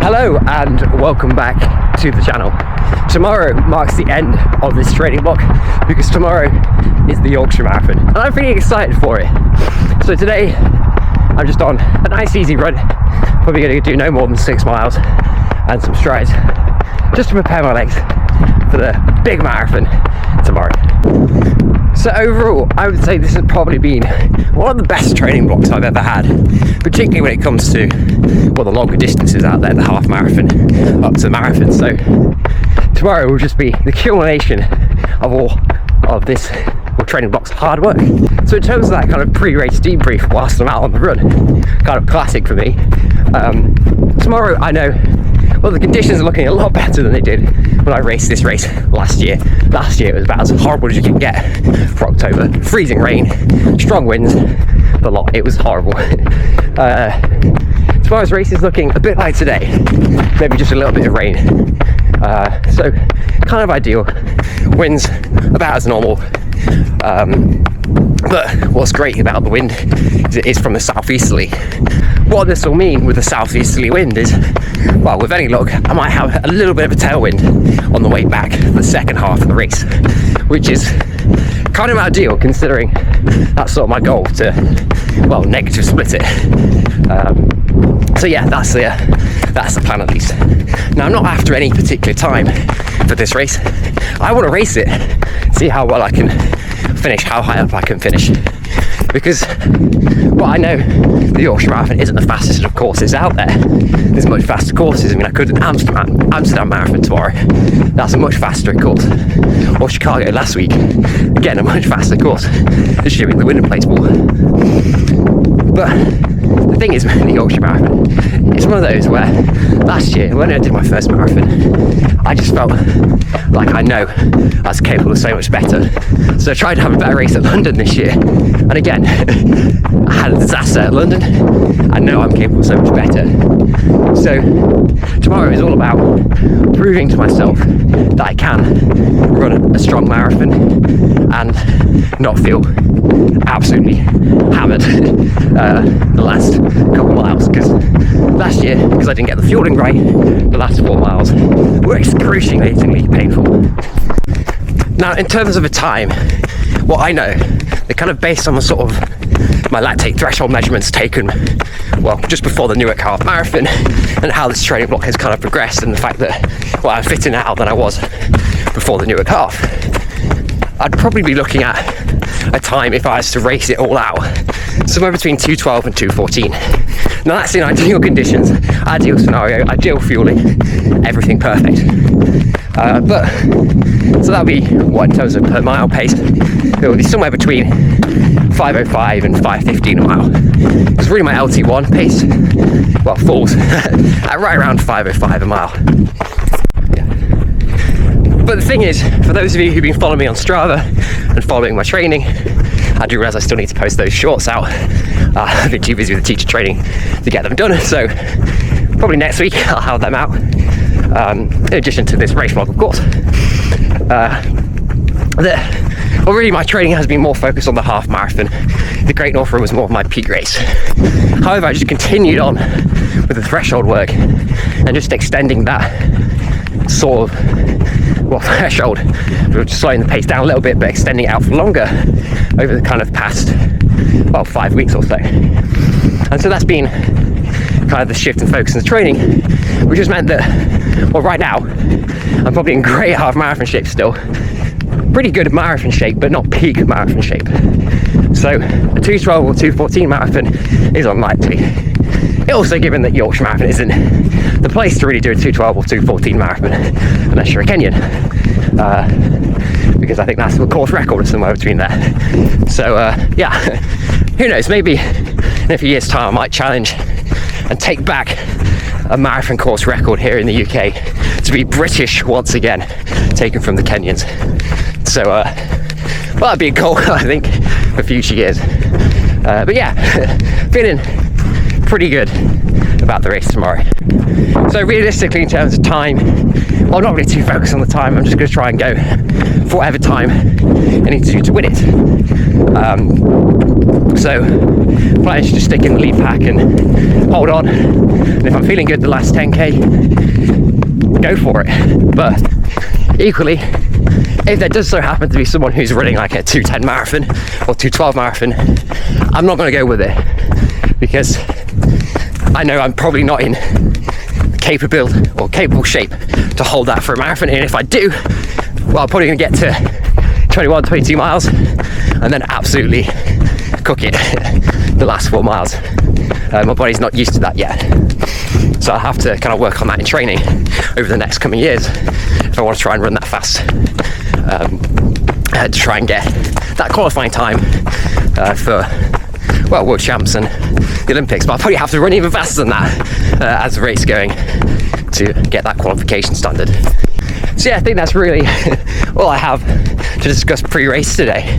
Hello and welcome back to the channel. Tomorrow marks the end of this training block because tomorrow is the Yorkshire Marathon and I'm pretty excited for it. So today I'm just on a nice easy run, probably going to do no more than 6 miles and some strides just to prepare my legs for the big marathon tomorrow. So overall, I would say this has probably been one of the best training blocks I've ever had, particularly when it comes to, well, the longer distances out there, the half marathon up to the marathon. So tomorrow will just be the culmination of all of this training block's hard work. So in terms of that kind of pre-race debrief whilst I'm out on the run, kind of classic for me, tomorrow I know, well, the conditions are looking a lot better than they did when I raced this race last year. Last year it was about as horrible as you can get for October. Freezing rain, strong winds, the lot. It was horrible. Tomorrow's race is looking a bit like today, maybe just a little bit of rain. So kind of ideal. Winds about as normal. But what's great about the wind is it is from the southeasterly. What this will mean with the southeasterly wind is, well, with any luck, I might have a little bit of a tailwind on the way back for the second half of the race, which is kind of ideal considering that's sort of my goal to, well, negative split it. So yeah, that's the plan at least. Now I'm not after any particular time for this race. I want to race it, see how well I can finish, how high up I can finish, because, well, I know the Yorkshire Marathon isn't the fastest of courses out there. There's much faster courses. I mean, I could do Amsterdam Marathon tomorrow. That's a much faster course. Or Chicago last week. Again, a much faster course, assuming the winner plays ball. But the thing is, the Yorkshire Marathon, it's one of those where last year, when I did my first marathon, I just felt like I know I was capable of so much better. So I tried to have a better race at London this year. And again, I had a disaster at London. I know I'm capable of so much better. So tomorrow is all about proving to myself that I can run a strong marathon and not feel absolutely hammered the last couple miles, because last year, because I didn't get the fueling right, the last 4 miles were excruciatingly painful. Now in terms of a time, what I know, they're kind of based on the sort of my lactate threshold measurements taken, well, just before the Newark half marathon, and how this training block has kind of progressed, and the fact that, well, I'm fitter now than I was before the Newark half. I'd probably be looking at a time, if I was to race it all out, somewhere between 2:12 and 2:14. Now that's in ideal conditions, ideal scenario, ideal fueling, everything perfect. So that'll be, what, in terms of per mile pace, it'll be somewhere between 5:05 and 5:15 a mile. Because really my LT1 pace, well, falls at right around 5:05 a mile. But the thing is, for those of you who've been following me on Strava and following my training, I do realise I still need to post those shorts out. I've been too busy with the teacher training to get them done, so probably next week I'll have them out, in addition to this race vlog, of course. Well, really my training has been more focused on the half marathon. The Great North Run was more of my peak race. However, I just continued on with the threshold work and just extending that sort of, well, threshold, just slowing the pace down a little bit, but extending it out for longer over the kind of past, well, 5 weeks or so. And so that's been kind of the shift in focus in the training, which has meant that, well, right now I'm probably in great half marathon shape still, pretty good marathon shape, but not peak marathon shape. So a 2:12 or 2:14 marathon is unlikely. Also, given that Yorkshire Marathon isn't the place to really do a 2:12 or 2:14 marathon unless you're a Kenyan, because I think that's the course record or somewhere between there. So yeah, who knows, maybe in a few years time I might challenge and take back a marathon course record here in the UK to be British once again, taken from the Kenyans. So well, that'd be a goal I think for future years. But yeah, feeling pretty good about the race tomorrow. So realistically, in terms of time, well, I'm not really too focused on the time. I'm just going to try and go for whatever time I need to do to win it. So plan is to just stick in the lead pack and hold on. And if I'm feeling good the last 10k, go for it. But equally, if there does so happen to be someone who's running like a 2:10 marathon or 2:12 marathon, I'm not going to go with it, because I know I'm probably not in capable shape to hold that for a marathon. And if I do, well, I'm probably going to get to 21, 22 miles and then absolutely cook it the last 4 miles. My body's not used to that yet, so I'll have to kind of work on that in training over the next coming years if I want to try and run that fast, to try and get that qualifying time for, well, world champs and the Olympics. But I'll probably have to run even faster than that as the race going to get that qualification standard. So yeah, I think that's really all I have to discuss pre-race today.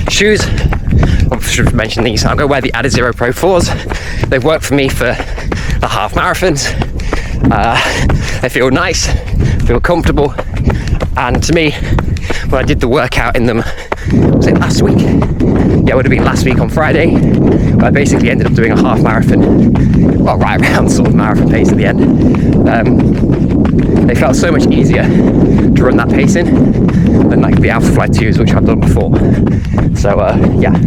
Shoes, I should have mentioned these. I'm going to wear the Adizero Pro 4s. They've worked for me for the half marathons. They feel nice, feel comfortable, and to me, when I did the workout in them, was it last week? Yeah, it would have been last week on Friday. I basically ended up doing a half marathon, well, right around sort of marathon pace at the end. They felt so much easier to run that pace in than like the Alphafly 2s, which I've done before. So yeah,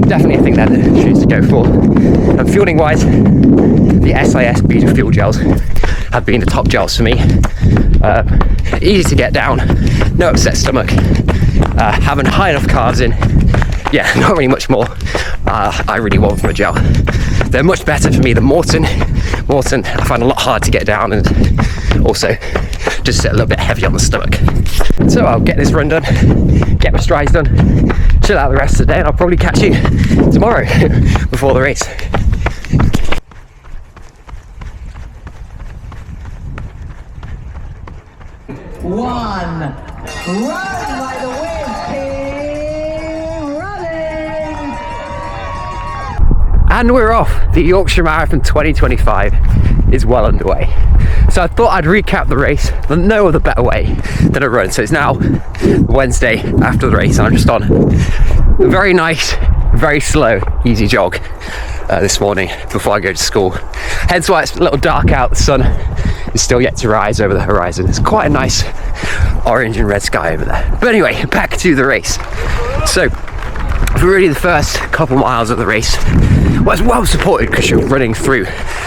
definitely I think they're the shoes to go for. And fueling wise, the SIS Beta Fuel gels have been the top gels for me. Easy to get down, no upset stomach, having high enough carbs in. Yeah, not really much more I really want from a gel. They're much better for me than Morton. Morton I find a lot hard to get down, and also just a little bit heavy on the stomach. So I'll get this run done, get my strides done, chill out the rest of the day, and I'll probably catch you tomorrow before the race. One, run like the wind, team, running! And we're off. The Yorkshire Marathon 2025 is well underway. So I thought I'd recap the race, but no other better way than a run. So it's now Wednesday after the race, and I'm just on a very nice, very slow, easy jog this morning before I go to school. Hence why it's a little dark out. The sun is still yet to rise over the horizon. It's quite a nice orange and red sky over there. But anyway, back to the race. So for really the first couple miles of the race was well supported, because you're running through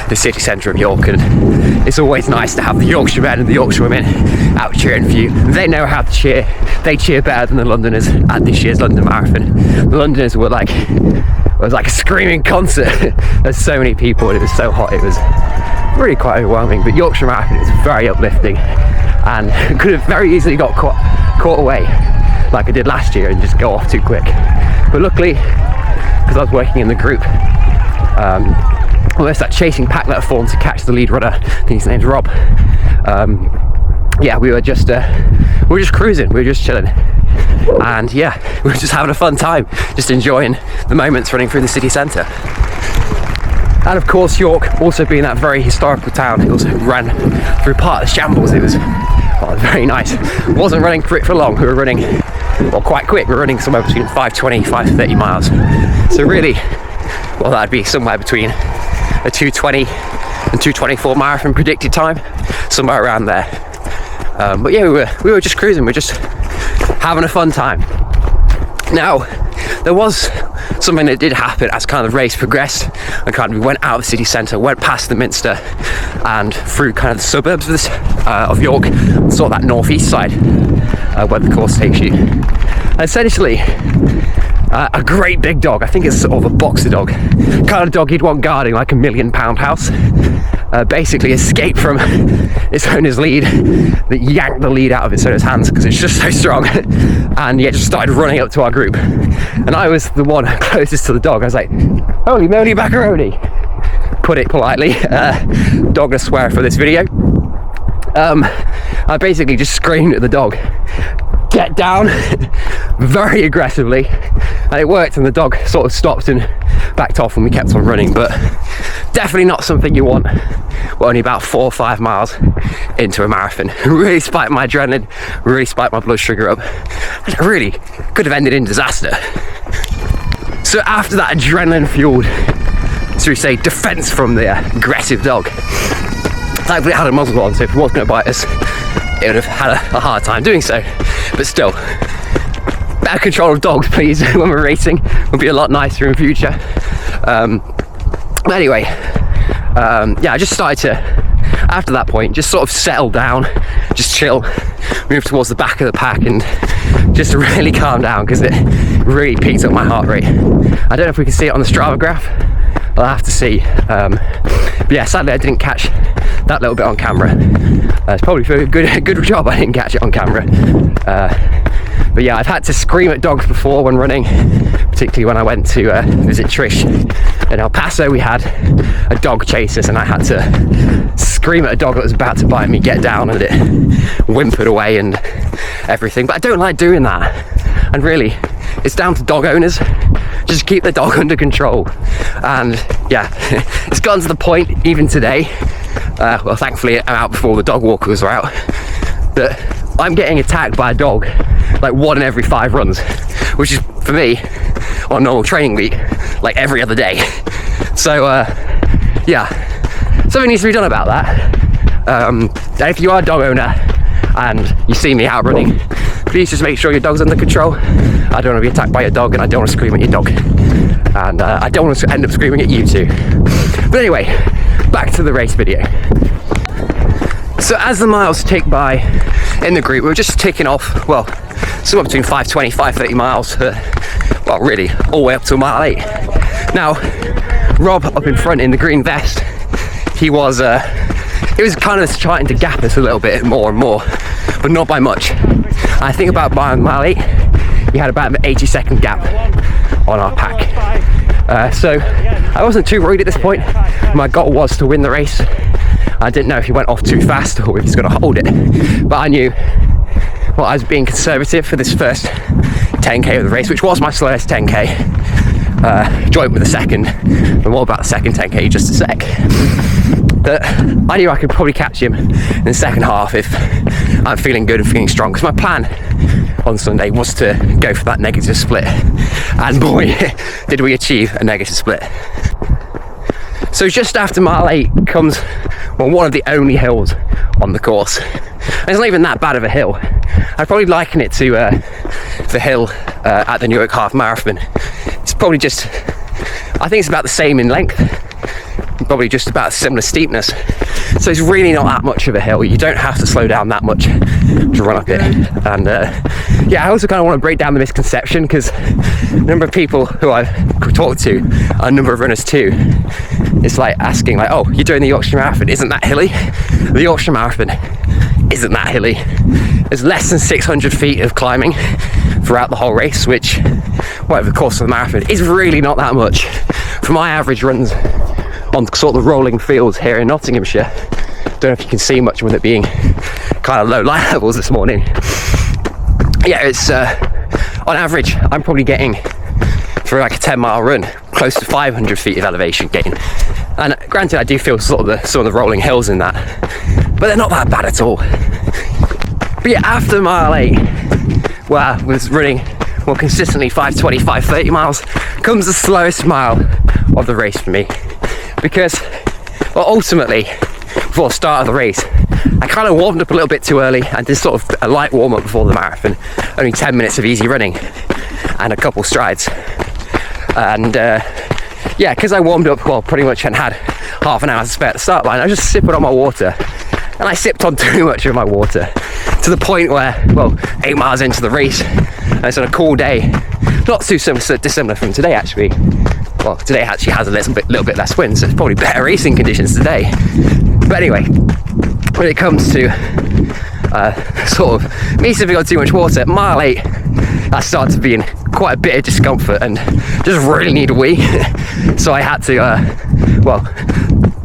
the city centre of York, and it's always nice to have the Yorkshire men and the Yorkshire women out cheering for you. They know how to cheer. They cheer better than the Londoners at this year's London Marathon. The Londoners were like, it was like a screaming concert. There's so many people and it was so hot, it was really quite overwhelming. But Yorkshire Marathon is very uplifting, and could have very easily got caught away like I did last year and just go off too quick. But luckily, because I was working in the group, almost that chasing pack that formed to catch the lead runner, I think his name's Rob. Yeah, we were just cruising, we were just chilling, and yeah, we were just having a fun time, just enjoying the moments running through the city centre. And of course, York, also being that very historical town, it also ran through part of the shambles. It was very nice. Wasn't running for it for long. We were running, well, quite quick. We were running somewhere between 5:20, 5:30 miles. So really, well, that'd be somewhere between a 2:20 and 2:24 marathon predicted time, somewhere around there. But yeah, we were just cruising. We were just having a fun time. Now, there was something that did happen as kind of the race progressed, and kind of we went out of the city centre, went past the Minster and through kind of the suburbs of York, sort of that northeast side where the course takes you. Essentially, a great big dog, I think it's sort of a boxer dog, kind of dog you'd want guarding like £1 million house, basically escaped from its owner's lead, that yanked the lead out of its owner's hands because it's just so strong, and yeah, just started running up to our group. And I was the one closest to the dog. I was like, holy moly macaroni, put it politely, dog a swear for this video. I basically just screamed at the dog, get down, very aggressively, and it worked, and the dog sort of stopped and backed off and we kept on running. But definitely not something you want. We're only about 4 or 5 miles into a marathon. Really spiked my adrenaline, really spiked my blood sugar up, and it really could have ended in disaster. So after that adrenaline-fueled, so we say, defense from the aggressive dog, thankfully it had a muzzle on, so if it was going to bite us, it would have had a hard time doing so. But still, better control of dogs, please, when we're racing. Would be a lot nicer in future. But anyway, yeah, I just started to, after that point, just sort of settle down, just chill, move towards the back of the pack, and just really calm down, because it really peaked up my heart rate. I don't know if we can see it on the Strava graph. I'll have to see. But yeah, sadly I didn't catch that little bit on camera. It's probably for a good job I didn't catch it on camera. But yeah, I've had to scream at dogs before when running, particularly when I went to visit Trish in El Paso. We had a dog chase us, and I had to scream at a dog that was about to bite me, get down, and it whimpered away and everything. But I don't like doing that, and really it's down to dog owners. Just keep the dog under control. And yeah, it's gotten to the point even today, well, thankfully I'm out before the dog walkers are out, that I'm getting attacked by a dog like 1 in every 5 runs, which is, for me, on a normal training week, like every other day. So yeah, something needs to be done about that. If you are a dog owner and you see me out running, please just make sure your dog's under control. I don't want to be attacked by your dog, and I don't want to scream at your dog, and I don't want to end up screaming at you too. But anyway, back to the race video. So as the miles tick by in the group, we were just ticking off, well, somewhere between 520, 530 miles, well, really all the way up to mile 8. Now, Rob up in front in the green vest, he was kind of trying to gap us a little bit more and more, but not by much. I think about by mile 8, he had about an 80-second gap on our pack. So I wasn't too worried at this point. My goal was to win the race. I didn't know if he went off too fast or if he's going to hold it. But I knew, well, I was being conservative for this first 10k of the race, which was my slowest 10k. Joint with the second, and what about the second 10k, just a sec. But I knew I could probably catch him in the second half if I'm feeling good and feeling strong, because my plan on Sunday was to go for that negative split, and boy did we achieve a negative split. So just after mile 8 comes, well, one of the only hills on the course. And it's not even that bad of a hill. I'd probably liken it to the hill at the New York Half Marathon. It's probably just, I think it's about the same in length, probably just about a similar steepness. So it's really not that much of a hill. You don't have to slow down that much to run up it. And yeah, I also kind of want to break down the misconception, because a number of people who I've talked to, a number of runners too, it's like asking like, oh, you're doing the Yorkshire Marathon, isn't that hilly? The Yorkshire Marathon isn't that hilly. There's less than 600 feet of climbing throughout the whole race, which, well, over the course of the marathon, is really not that much. For my average runs on sort of rolling fields here in Nottinghamshire, don't know if you can see much with it being kind of low light levels this morning. Yeah, it's on average I'm probably getting, for like a 10-mile run, close to 500 feet of elevation gain. And granted, I do feel sort of some of the rolling hills in that, but they're not that bad at all. But yeah, after mile 8, where I was running more consistently 520, 530 miles, comes the slowest mile of the race for me. Because, well, ultimately, before the start of the race, I kind of warmed up a little bit too early and did sort of a light warm-up before the marathon. Only 10 minutes of easy running and a couple strides. And yeah, because I warmed up, well, pretty much, and had half an hour to spare at the start line, I was just sipping on my water. And I sipped on too much of my water, to the point where, well, 8 miles into the race, and it's on a cool day, not too dissimilar from today actually. Well, today actually has a little bit less wind, so it's probably better racing conditions today. But anyway, when it comes to sort of me sipping on too much water, mile 8, I started to be in quite a bit of discomfort and just really need a wee. So I had to, well,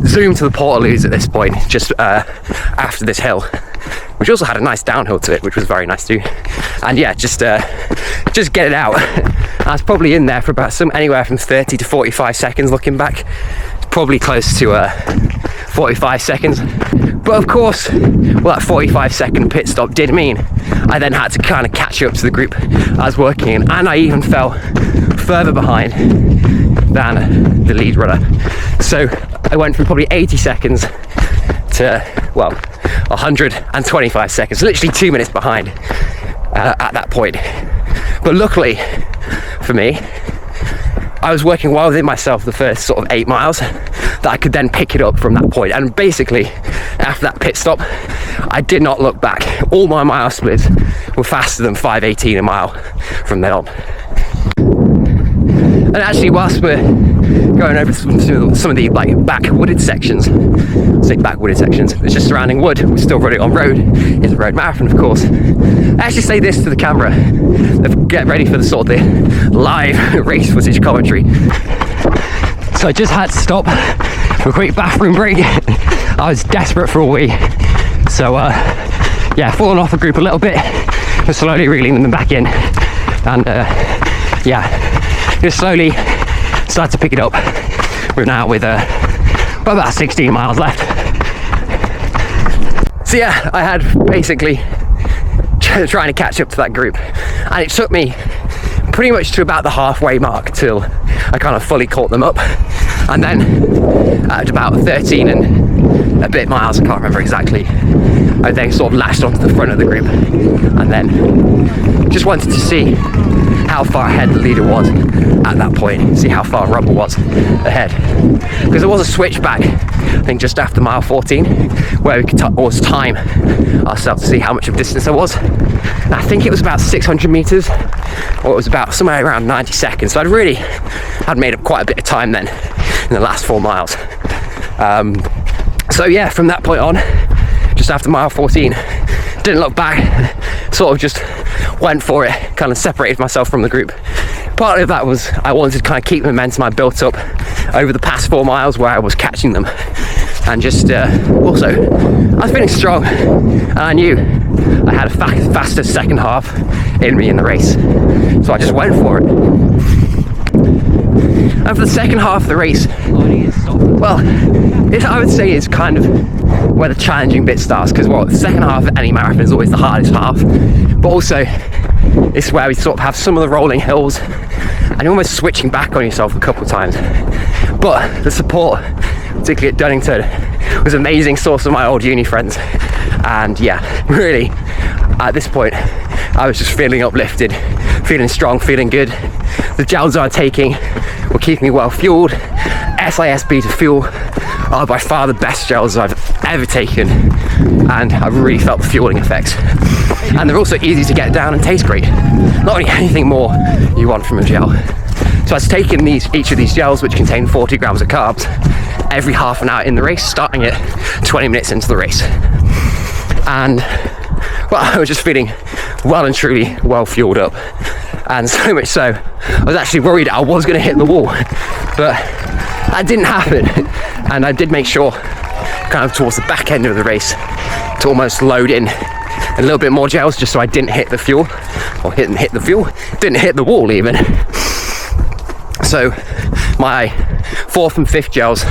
zoom to the Portaloos at this point, just after this hill, which also had a nice downhill to it, which was very nice too. And yeah, just get it out. I was probably in there for about anywhere from 30 to 45 seconds looking back. It's probably close to 45 seconds. But of course, well, that 45-second pit stop did mean I then had to kind of catch up to the group I was working in, and I even fell further behind than the lead runner. So I went from probably 80 seconds to, well, 125 seconds, literally 2 minutes behind at that point. But luckily for me, I was working well within myself the first sort of 8 miles, that I could then pick it up from that point. And basically, after that pit stop, I did not look back. All my mile splits were faster than 5:18 a mile from then on. And actually, whilst we're going over some of the like back wooded sections, it's just surrounding wood, we're still running on road. It's a road marathon, of course. I actually say this to the camera, get ready for the sort of the live race footage commentary. So I just had to stop for a quick bathroom break. I was desperate for a wee. So yeah, falling off the group a little bit, but slowly reeling them back in. And yeah, just slowly start to pick it up. We're now with about 16 miles left. So yeah, I had basically trying to catch up to that group, and it took me pretty much to about the halfway mark till I kind of fully caught them up. And then at about 13 and a bit miles, I can't remember exactly, I then sort of lashed onto the front of the group, and then just wanted to see how far ahead the leader was at that point, see how far Rubber was ahead. Because there was a switch back, I think just after mile 14, where we could always time ourselves to see how much of distance there was. And I think it was about 600 meters, or it was about somewhere around 90 seconds. So I'd made up quite a bit of time then in the last 4 miles. So yeah, from that point on, just after mile 14, didn't look back, sort of just went for it, kind of separated myself from the group. Part of that was I wanted to kind of keep the momentum I built up over the past 4 miles where I was catching them, and just also I was feeling strong, and I knew I had a faster second half in me in the race, so I just went for it. And for the second half of the race, well, I would say it's kind of where the challenging bit starts, because the second half of any marathon is always the hardest half, but also it's where we sort of have some of the rolling hills and you're almost switching back on yourself a couple of times. But the support, particularly at Dunnington, was an amazing source of my old uni friends, and yeah, really at this point I was just feeling uplifted, feeling strong, feeling good. The gels I was taking were keeping me well fueled. SIS Beta Fuel are by far the best gels I've ever taken, and I really felt the fueling effects. And they're also easy to get down and taste great. Not really anything more you want from a gel. So I was taking each of these gels, which contain 40 grams of carbs, every half an hour in the race, starting at 20 minutes into the race. And well, I was just feeling well and truly well fueled up. And so much so, I was actually worried I was going to hit the wall, but that didn't happen. And I did make sure, kind of towards the back end of the race, to almost load in a little bit more gels, just so I didn't hit the fuel, or didn't hit the wall even. So my 4th and 5th gels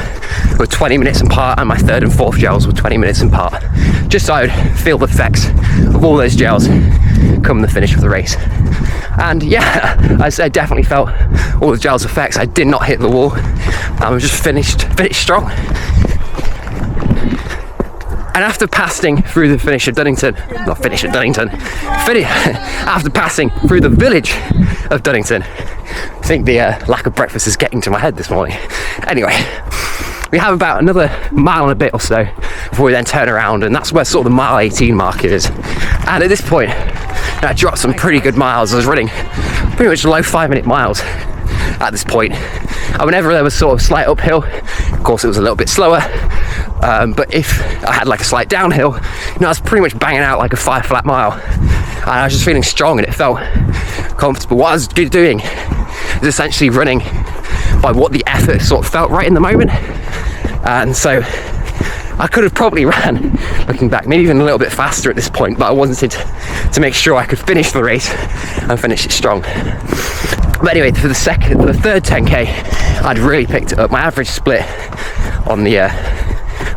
were 20 minutes apart, and my 3rd and 4th gels were 20 minutes apart, just so I'd feel the effects of all those gels come the finish of the race. And yeah, I definitely felt all the gels effects. I did not hit the wall. I was just finished strong. And after passing through the after passing through the village of Dunnington, I think the lack of breakfast is getting to my head this morning. Anyway, we have about another mile and a bit or so before we then turn around, and that's where sort of the mile 18 mark is. And at this point, I dropped some pretty good miles. I was running pretty much low 5-minute miles at this point. And whenever there was sort of slight uphill, of course it was a little bit slower, but if I had like a slight downhill, I was pretty much banging out like a 5 flat mile. And I was just feeling strong, and it felt comfortable. What I was doing is essentially running by what the effort sort of felt right in the moment. And so I could have probably ran, looking back, maybe even a little bit faster at this point, but I wanted to make sure I could finish the race and finish it strong. But anyway, for the 3rd 10k, I'd really picked it up. My average split on the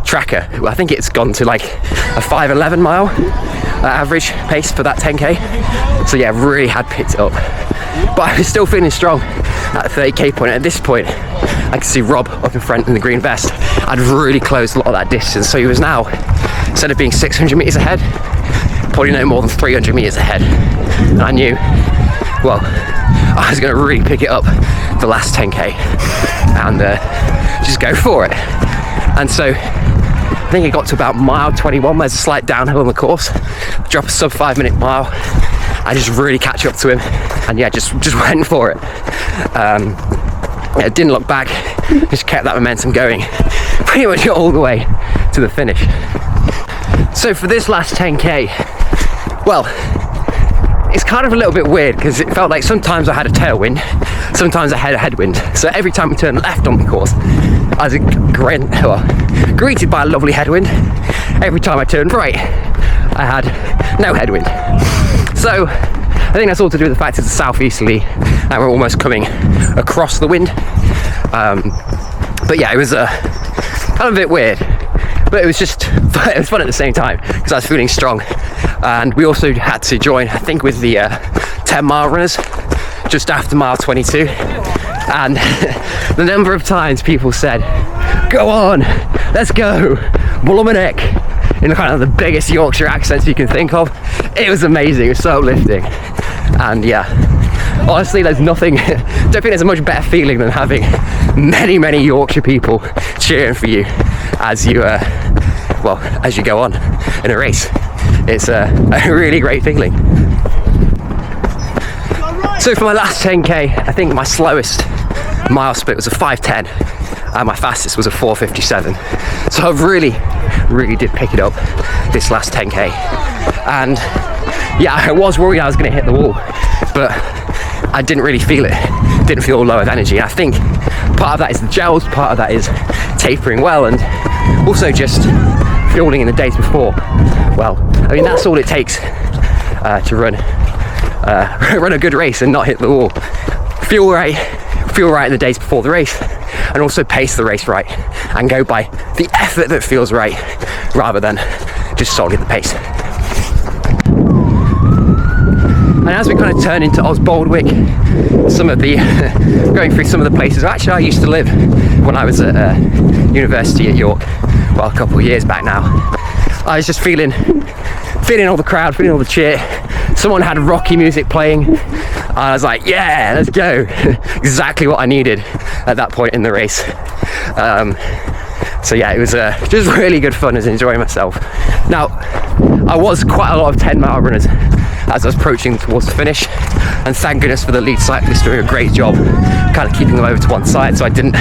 tracker, I think it's gone to like a 5:11 mile average pace for that 10k. So yeah, really had picked it up. but I was still feeling strong at the 30k point. At this point, I could see Rob up in front in the green vest. I'd really closed a lot of that distance, so he was now, instead of being 600 meters ahead, probably no more than 300 meters ahead. And I knew, well, I was going to really pick it up the last 10k and just go for it. And so I think it got to about mile 21, there's a slight downhill on the course, drop a sub 5 minute mile. I just really catch up to him, and yeah, just went for it. Yeah, didn't look back, just kept that momentum going pretty much all the way to the finish. So for this last 10k, well, it's kind of a little bit weird because it felt like sometimes I had a tailwind, sometimes I had a headwind. So every time we turned left on the course, I was greeted by a lovely headwind. Every time I turned right, I had no headwind. So I think that's all to do with the fact it's a southeasterly and we're almost coming across the wind. But yeah, it was kind of a bit weird, but it was just it was fun at the same time because I was feeling strong. And we also had to join, I think, with the 10-mile runners just after mile 22. And the number of times people said, "Go on, let's go, Bullumanek," in kind of the biggest Yorkshire accents you can think of. It was amazing, it was so uplifting. And yeah, honestly, there's nothing, don't think there's a much better feeling than having many Yorkshire people cheering for you as you, as you go on in a race. It's a really great feeling. So for my last 10k, I think my slowest mile split was a 5:10 and my fastest was a 4:57. So I really did pick it up this last 10k. And yeah, I was worried I was going to hit the wall, but I didn't really feel it. Didn't feel low of energy. I think part of that is the gels, part of that is tapering well, and also just fueling in the days before. Well, I mean, that's all it takes to run a good race and not hit the wall. Feel right in the days before the race, and also pace the race right and go by the effort that feels right rather than just solely the pace. And as we kind of turn into Osbaldwick, going through some of the places actually I used to live when I was at university at York, well, a couple of years back now, I was just feeling all the crowd, feeling all the cheer. Someone had rocky music playing, and I was like, yeah, let's go. Exactly what I needed at that point in the race. So yeah, it was just really good fun. I was enjoying myself. Now, I was quite a lot of 10-mile runners as I was approaching towards the finish, and thank goodness for the lead cyclist doing a great job kind of keeping them over to one side so I didn't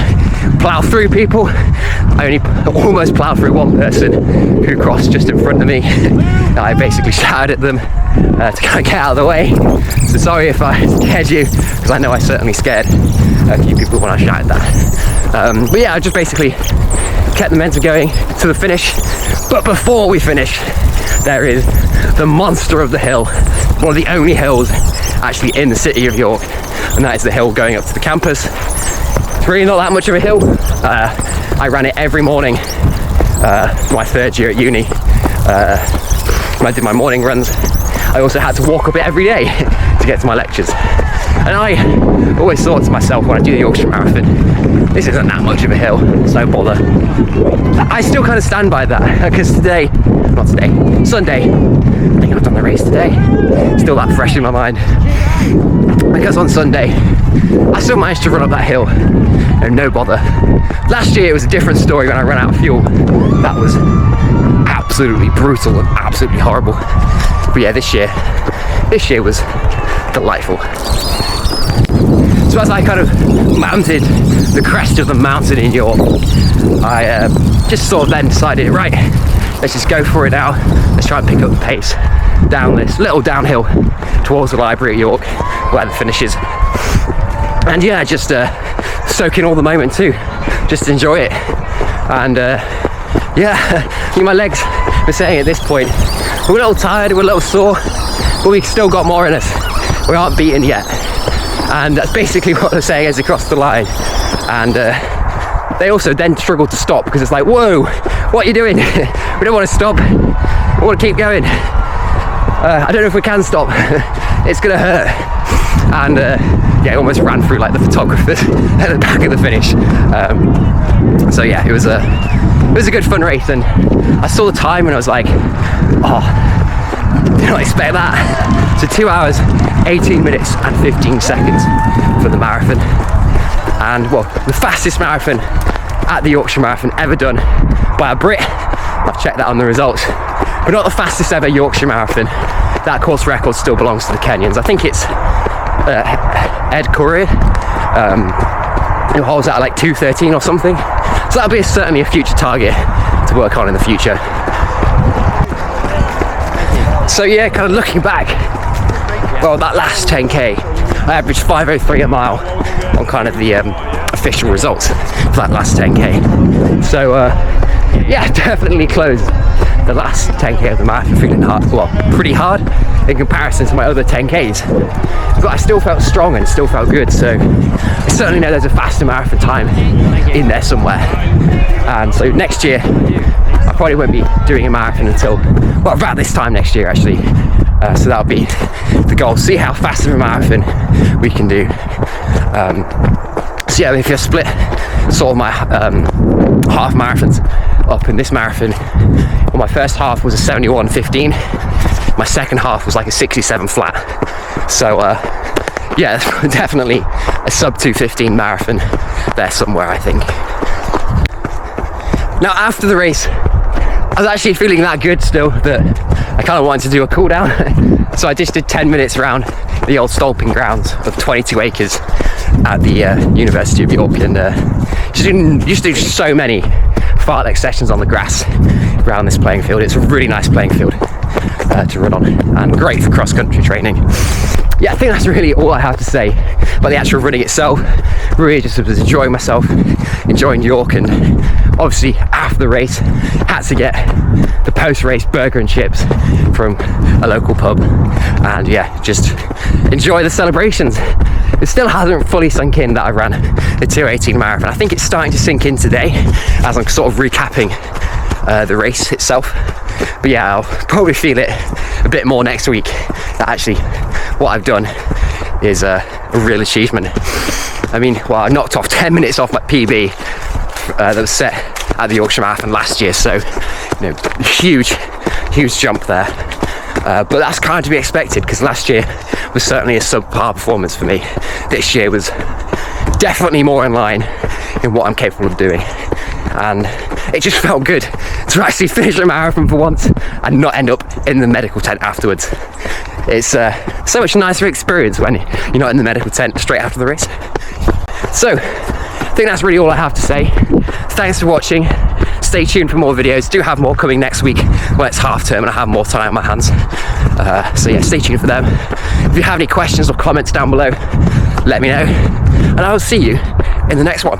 plough through people. I only almost ploughed through one person who crossed just in front of me. I basically shouted at them to kind of get out of the way. So sorry if I scared you, because I know I certainly scared a few people when I shouted that. But yeah, I just basically kept the momentum going to the finish. But before we finish, there is the monster of the hill, one of the only hills actually in the city of York, and that is the hill going up to the campus. It's really not that much of a hill. I ran it every morning for my third year at uni. When I did my morning runs, I also had to walk up it every day to get to my lectures. And I always thought to myself when I do the Yorkshire Marathon, this isn't that much of a hill, it's no bother. I still kind of stand by that, because Sunday, I think I've done the race today, still that fresh in my mind. Because on Sunday, I still managed to run up that hill, and no bother. Last year it was a different story when I ran out of fuel. That was absolutely brutal and absolutely horrible. But yeah, this year was delightful. So as I kind of mounted the crest of the mountain in York, I just sort of then decided, right, let's just go for it now. Let's try and pick up the pace down this little downhill towards the library at York, where the finish is. And yeah, just soak in all the moment too, just enjoy it. And yeah, my legs were saying at this point, we're a little tired, we're a little sore, but we've still got more in us. We aren't beaten yet. And that's basically what they're saying as they cross the line. And they also then struggle to stop, because it's like, whoa, what are you doing? We don't want to stop, we want to keep going. I don't know if we can stop. It's gonna hurt. and yeah, I almost ran through like the photographers at the back of the finish. So yeah, it was a good fun race, and I saw the time and I was like, oh, did not expect that. So 2 hours, 18 minutes and 15 seconds for the marathon, and well, the fastest marathon at the Yorkshire Marathon ever done by a Brit. I've checked that on the results, but not the fastest ever Yorkshire Marathon. That course record still belongs to the Kenyans. I think it's Ed Korea, who holds that at like 2:13 or something. So that'll be certainly a future target to work on in the future. So yeah, kind of looking back, well, that last 10k, I averaged 5:03 a mile on kind of the official results for that last 10k. So yeah, definitely closed the last 10k of the marathon feeling hard, well, pretty hard in comparison to my other 10ks, but I still felt strong and still felt good. So I certainly know there's a faster marathon time in there somewhere, and so next year I probably won't be doing a marathon until, well, about this time next year actually. So that'll be the goal, see how fast of a marathon we can do. So yeah, if you split sort of my half marathons up in this marathon, well, my first half was a 71:15, my second half was like a 67 flat. So yeah, definitely a sub 2:15 marathon there somewhere, I think. Now after the race, I was actually feeling that good still that I kind of wanted to do a cool down. So I just did 10 minutes around the old Stolping grounds of 22 acres at the University of York, and used to do so many fartlek sessions on the grass around this playing field. It's a really nice playing field to run on, and great for cross-country training. Yeah, I think that's really all I have to say about the actual running itself. Really just was enjoying myself, enjoying York, and obviously after the race had to get the post-race burger and chips from a local pub, and yeah, just enjoy the celebrations. It still hasn't fully sunk in that I ran the 2:18 marathon. I think it's starting to sink in today as I'm sort of recapping the race itself. But yeah, I'll probably feel it a bit more next week, that actually what I've done is a real achievement. I mean, well, I knocked off 10 minutes off my PB that was set at the Yorkshire Marathon last year, so you know, huge jump there. But that's kind of to be expected, because last year was certainly a subpar performance for me. This year was definitely more in line in what I'm capable of doing, and it just felt good to actually finish a marathon for once and not end up in the medical tent afterwards. It's so much nicer experience when you're not in the medical tent straight after the race. So I think that's really all I have to say. Thanks for watching. Stay tuned for more videos. Do have more coming next week when it's half term and I have more time on my hands. So yeah, stay tuned for them. If you have any questions or comments down below, let me know, and I will see you in the next one.